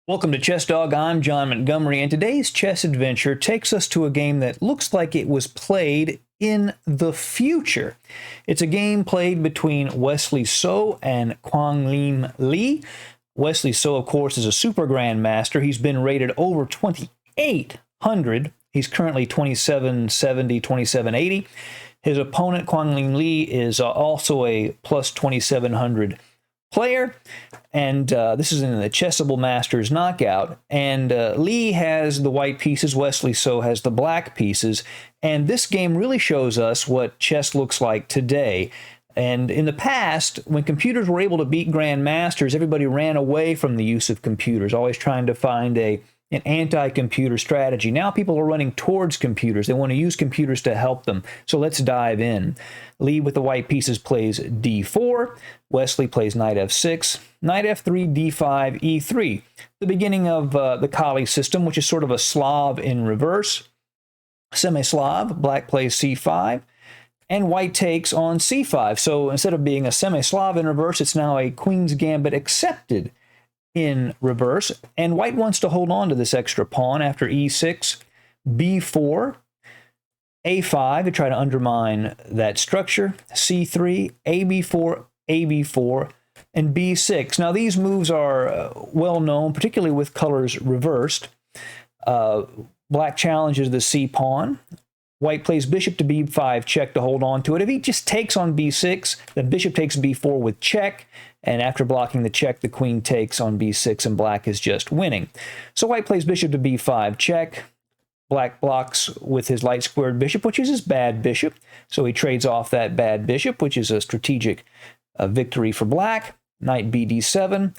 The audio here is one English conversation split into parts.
Welcome to Chess Dog. I'm John Montgomery, and today's chess adventure takes us to a game that looks like it was played in the future. It's a game played between Wesley So and Quang Liem. Wesley So, of course, is a super grandmaster. He's been rated over 2,800. He's currently 2770, 2780. His opponent, Quang Liem, is also a plus 2700 player, and this is in the Chessable Masters knockout, and Lee has the white pieces, Wesley So has the black pieces, and this game really shows us what chess looks like today. And in the past, when computers were able to beat grandmasters, everybody ran away from the use of computers, always trying to find an anti-computer strategy. Now people are running towards computers. They want to use computers to help them. So let's dive in. Lee with the white pieces plays d4. Wesley plays knight f6, knight f3, d5, e3. The beginning of the Kali system, which is sort of a Slav in reverse. Semi-Slav, black plays c5, and white takes on c5. So instead of being a semi-Slav in reverse, it's now a Queen's Gambit accepted in reverse, and white wants to hold on to this extra pawn after e6, b4, a5 to try to undermine that structure, c3, ab4, ab4, and b6. Now these moves are well known, particularly with colors reversed. Black challenges the c pawn. White plays bishop to b5 check to hold on to it. If he just takes on b6, then bishop takes b4 with check, and after blocking the check, the queen takes on b6, and black is just winning. So white plays bishop to b5 check. Black blocks with his light squared bishop, which is his bad bishop. So he trades off that bad bishop, which is a strategic victory for black. Knight bd7,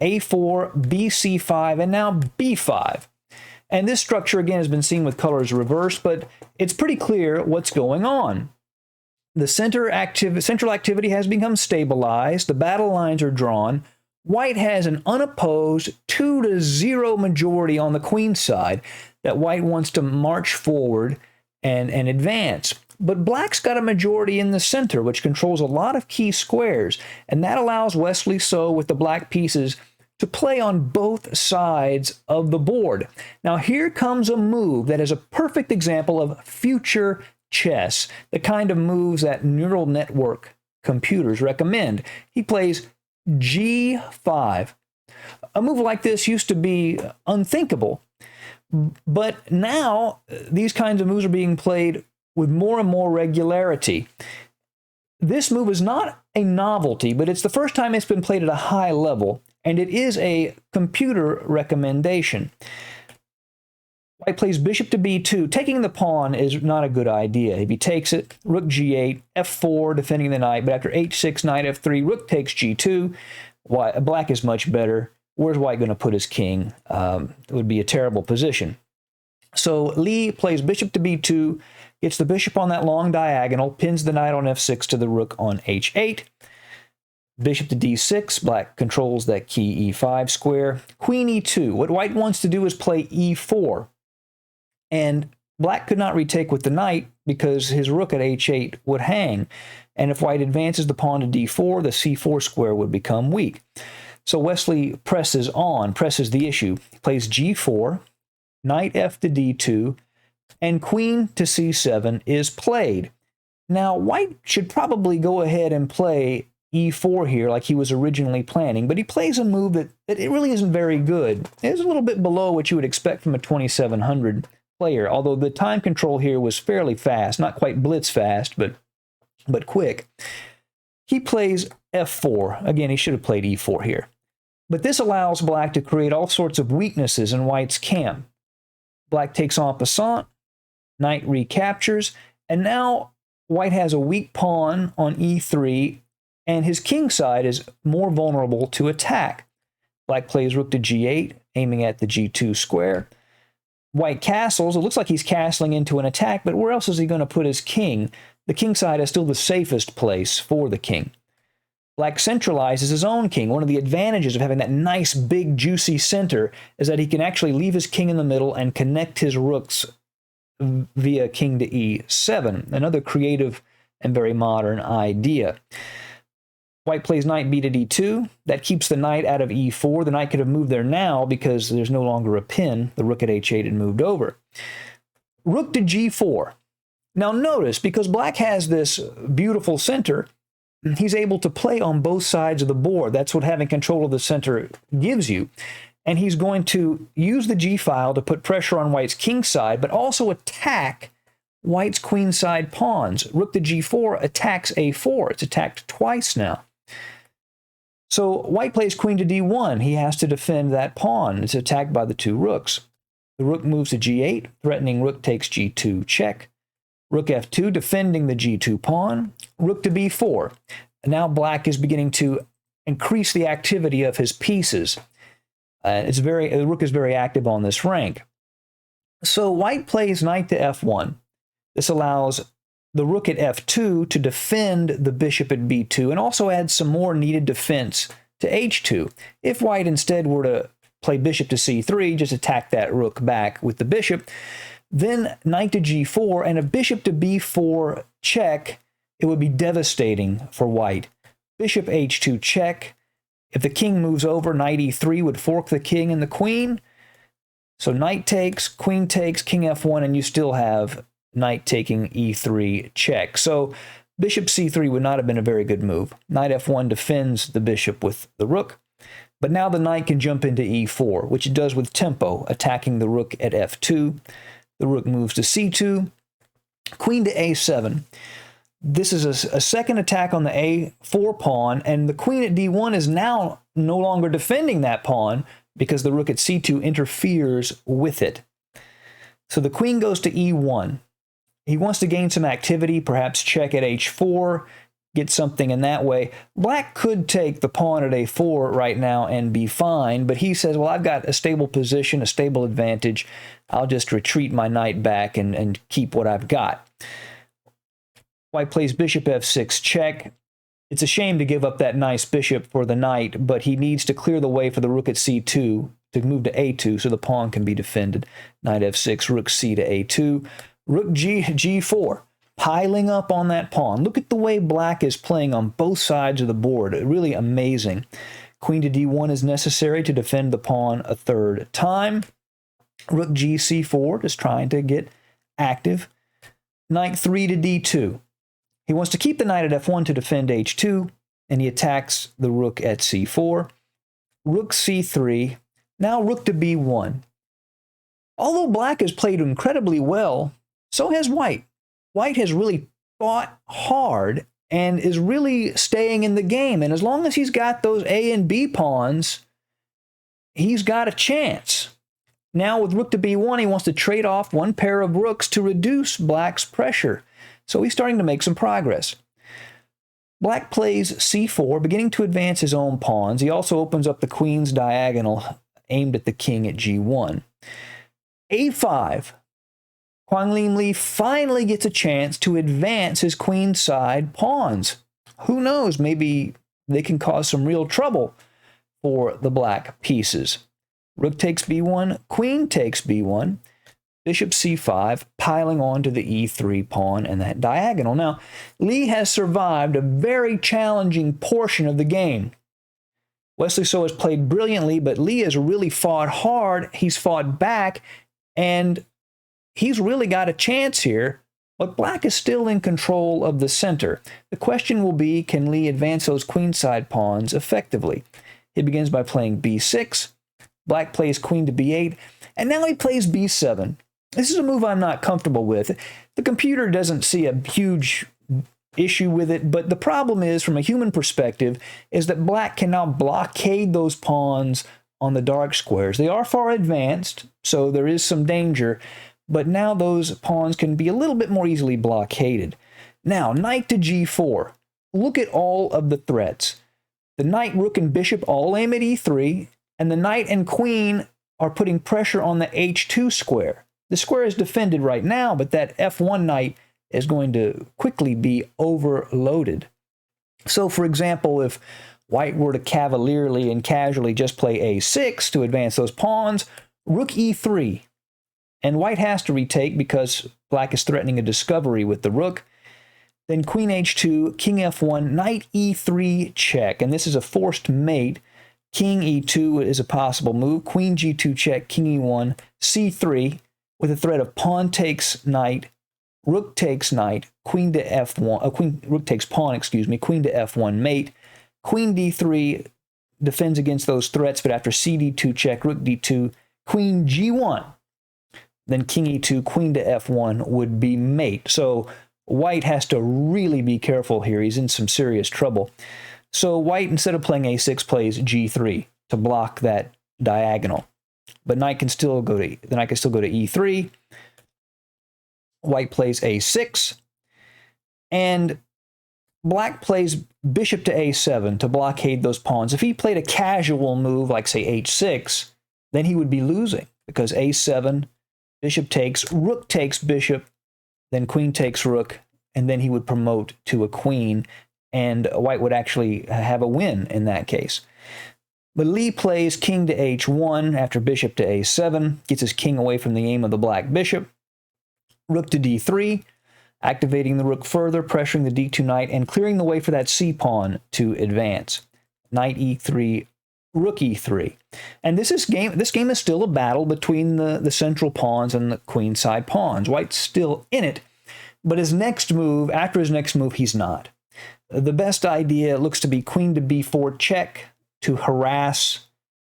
a4, bc5, and now b5. And this structure, again, has been seen with colors reversed, but it's pretty clear what's going on. The central activity has become stabilized. The battle lines are drawn. White has an unopposed 2-0 majority on the queen's side that white wants to march forward and advance. But black's got a majority in the center, which controls a lot of key squares, and that allows Wesley So with the black pieces to play on both sides of the board. Now here comes a move that is a perfect example of future chess, the kind of moves that neural network computers recommend. He plays g5. A move like this used to be unthinkable, but now these kinds of moves are being played with more and more regularity. This move is not a novelty, but it's the first time it's been played at a high level, and it is a computer recommendation. White plays bishop to b2. Taking the pawn is not a good idea. If he takes it, rook g8, f4, defending the knight, but after h6, knight f3, rook takes g2. Black is much better. Where's white going to put his king? It would be a terrible position. So Lee plays bishop to b2, gets the bishop on that long diagonal, pins the knight on f6 to the rook on h8. Bishop to d6, black controls that key e5 square. Queen e2. What white wants to do is play e4. And black could not retake with the knight because his rook at h8 would hang. And if white advances the pawn to d4, the c4 square would become weak. So Wesley presses the issue. He plays g4, knight f to d2, and queen to c7 is played. Now, white should probably go ahead and play e4 here like he was originally planning, but he plays a move that it really isn't very good. It's a little bit below what you would expect from a 2700 player, although the time control here was fairly fast, not quite blitz fast, but quick. He plays f4. Again, he should have played e4 here. But this allows black to create all sorts of weaknesses in white's camp. Black takes en passant, knight recaptures, and now white has a weak pawn on e3, and his king side is more vulnerable to attack. Black plays rook to g8, aiming at the g2 square. White castles. It looks like he's castling into an attack, but where else is he going to put his king? The king side is still the safest place for the king. Black centralizes his own king. One of the advantages of having that nice, big, juicy center is that he can actually leave his king in the middle and connect his rooks via king to e7. Another creative and very modern idea. White plays knight b to d2. That keeps the knight out of e4. The knight could have moved there now because there's no longer a pin. The rook at h8 had moved over. Rook to g4. Now notice, because black has this beautiful center, he's able to play on both sides of the board. That's what having control of the center gives you. And he's going to use the g-file to put pressure on white's king side, but also attack white's queen side pawns. Rook to g4 attacks a4. It's attacked twice now. So white plays queen to d1. He has to defend that pawn. It's attacked by the two rooks. The rook moves to g8, threatening rook takes g2 check. Rook f2, defending the g2 pawn. Rook to b4. Now black is beginning to increase the activity of his pieces. The rook is very active on this rank. So white plays knight to f1. This allows the rook at f2 to defend the bishop at b2 and also adds some more needed defense to h2. If white instead were to play bishop to c3, just attack that rook back with the bishop, then knight to g4 and a bishop to b4 check, it would be devastating for white. Bishop h2 check. If the king moves over, knight e3 would fork the king and the queen. So knight takes, queen takes, king f1, and you still have knight taking e3 check. So bishop c3 would not have been a very good move. Knight f1 defends the bishop with the rook, but now the knight can jump into e4, which it does with tempo, attacking the rook at f2. The rook moves to c2, queen to a7. This is a second attack on the a4 pawn, and the queen at d1 is now no longer defending that pawn because the rook at c2 interferes with it. So the queen goes to e1. He wants to gain some activity, perhaps check at h4, get something in that way. Black could take the pawn at a4 right now and be fine, but he says, well, I've got a stable position, a stable advantage. I'll just retreat my knight back and keep what I've got. White plays bishop f6 check. It's a shame to give up that nice bishop for the knight, but he needs to clear the way for the rook at c2 to move to a2 so the pawn can be defended. Knight f6, rook c to a2. Rook g4, piling up on that pawn. Look at the way black is playing on both sides of the board. Really amazing. Queen to d1 is necessary to defend the pawn a third time. Rook gc4, just trying to get active. Knight 3 to d2. He wants to keep the knight at f1 to defend h2, and he attacks the rook at c4. Rook c3. Now rook to b1. Although black has played incredibly well, so has white. White has really fought hard and is really staying in the game. And as long as he's got those A and B pawns, he's got a chance. Now with rook to b1, he wants to trade off one pair of rooks to reduce black's pressure. So he's starting to make some progress. Black plays c4, beginning to advance his own pawns. He also opens up the queen's diagonal aimed at the king at g1. a5. Quang Liem finally gets a chance to advance his queenside pawns. Who knows, maybe they can cause some real trouble for the black pieces. Rook takes b1, queen takes b1, bishop c5, piling on to the e3 pawn and that diagonal. Now, Lee has survived a very challenging portion of the game. Wesley So has played brilliantly, but Lee has really fought hard. He's fought back, and he's really got a chance here, but black is still in control of the center. The question will be, can Lee advance those queenside pawns effectively? He begins by playing b6. Black plays queen to b8, and now he plays b7. This is a move I'm not comfortable with. The computer doesn't see a huge issue with it, but the problem is, from a human perspective, is that black can now blockade those pawns on the dark squares. They are far advanced, so there is some danger, but now those pawns can be a little bit more easily blockaded. Now, knight to g4. Look at all of the threats. The knight, rook, and bishop all aim at e3, and the knight and queen are putting pressure on the h2 square. The square is defended right now, but that f1 knight is going to quickly be overloaded. So, for example, if white were to cavalierly and casually just play a6 to advance those pawns, rook e3, and white has to retake because black is threatening a discovery with the rook. Then queen h2, king f1, knight e3 check. And this is a forced mate. King e2 is a possible move. Queen g2 check, king e1, c3 with a threat of pawn takes knight, rook takes knight, queen to f1, rook takes pawn, excuse me, queen to f1 mate, queen d3 defends against those threats, but after cd2 check, rook d2, queen g1, then king e2, queen to f1 would be mate. So white has to really be careful here. He's in some serious trouble. So white, instead of playing a6, plays g3 to block that diagonal. But knight can still go to e3. White plays a6, and black plays bishop to a7 to blockade those pawns. If he played a casual move like, say, h6, then he would be losing, because a7, bishop takes, rook takes bishop, then queen takes rook, and then he would promote to a queen, and white would actually have a win in that case. But Lee plays king to h1 after bishop to a7, gets his king away from the aim of the black bishop. Rook to d3, activating the rook further, pressuring the d2 knight, and clearing the way for that c-pawn to advance. Knight e3, rook e3. And this game is still a battle between the central pawns and the queenside pawns. White's still in it, but after his next move, he's not. The best idea looks to be queen to b4 check to harass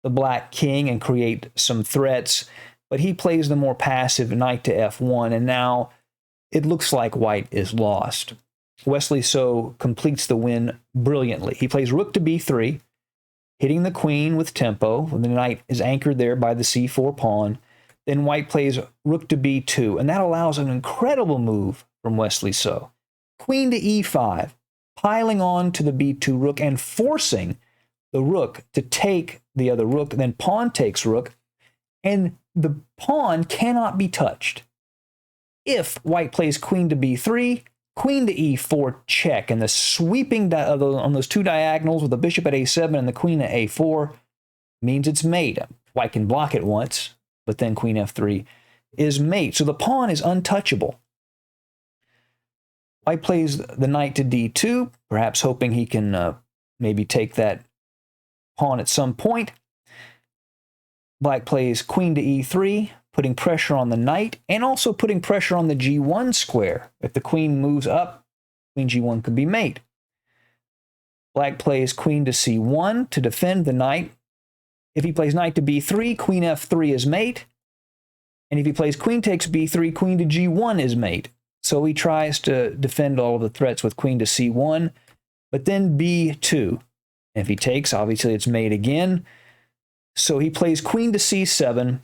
the black king and create some threats. But he plays the more passive knight to f1, and now it looks like white is lost. Wesley So completes the win brilliantly. He plays rook to b3, hitting the queen with tempo. The knight is anchored there by the c4 pawn. Then white plays rook to b2, and that allows an incredible move from Wesley So. Queen to e5, piling on to the b2 rook and forcing the rook to take the other rook. Then pawn takes rook, and the pawn cannot be touched. If white plays queen to b3, queen to e4 check, and the sweeping on those two diagonals with the bishop at a7 and the queen at a4 means it's mate. White can block it once, but then queen f3 is mate. So the pawn is untouchable. White plays the knight to d2, perhaps hoping he can maybe take that pawn at some point. Black plays queen to e3, putting pressure on the knight, and also putting pressure on the g1 square. If the queen moves up, queen g1 could be mate. Black plays queen to c1 to defend the knight. If he plays knight to b3, queen f3 is mate. And if he plays queen takes b3, queen to g1 is mate. So he tries to defend all of the threats with queen to c1, but then b2. And if he takes, obviously it's mate again. So he plays queen to c7,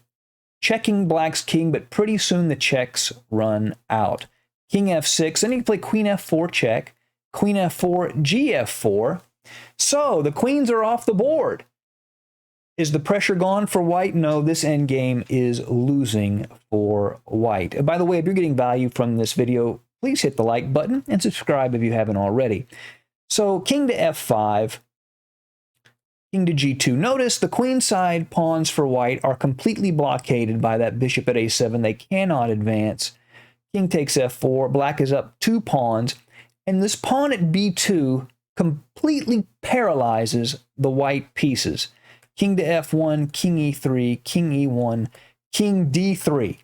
checking black's king, but pretty soon the checks run out. King f6, then he can play queen f4 check, queen f4, gf4. So the queens are off the board. Is the pressure gone for white? No, this endgame is losing for white. By the way, if you're getting value from this video, please hit the like button and subscribe if you haven't already. So king to f5, king to g2. Notice the queenside pawns for white are completely blockaded by that bishop at a7. They cannot advance. King takes f4. Black is up 2 pawns. And this pawn at b2 completely paralyzes the white pieces. King to f1, king e3, king e1, king d3.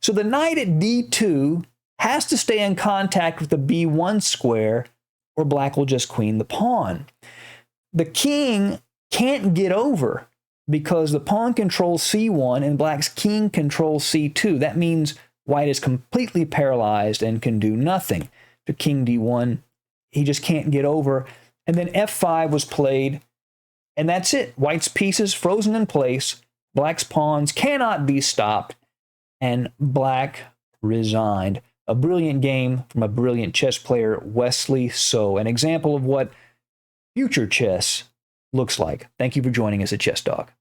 So the knight at d2 has to stay in contact with the b1 square, or black will just queen the pawn. The king can't get over because the pawn controls c1 and black's king controls c2. That means white is completely paralyzed and can do nothing. To king d1, he just can't get over. And then f5 was played, and that's it. White's pieces frozen in place. Black's pawns cannot be stopped, and black resigned. A brilliant game from a brilliant chess player, Wesley So, an example of what future chess looks like. Thank you for joining us at Chess Dog.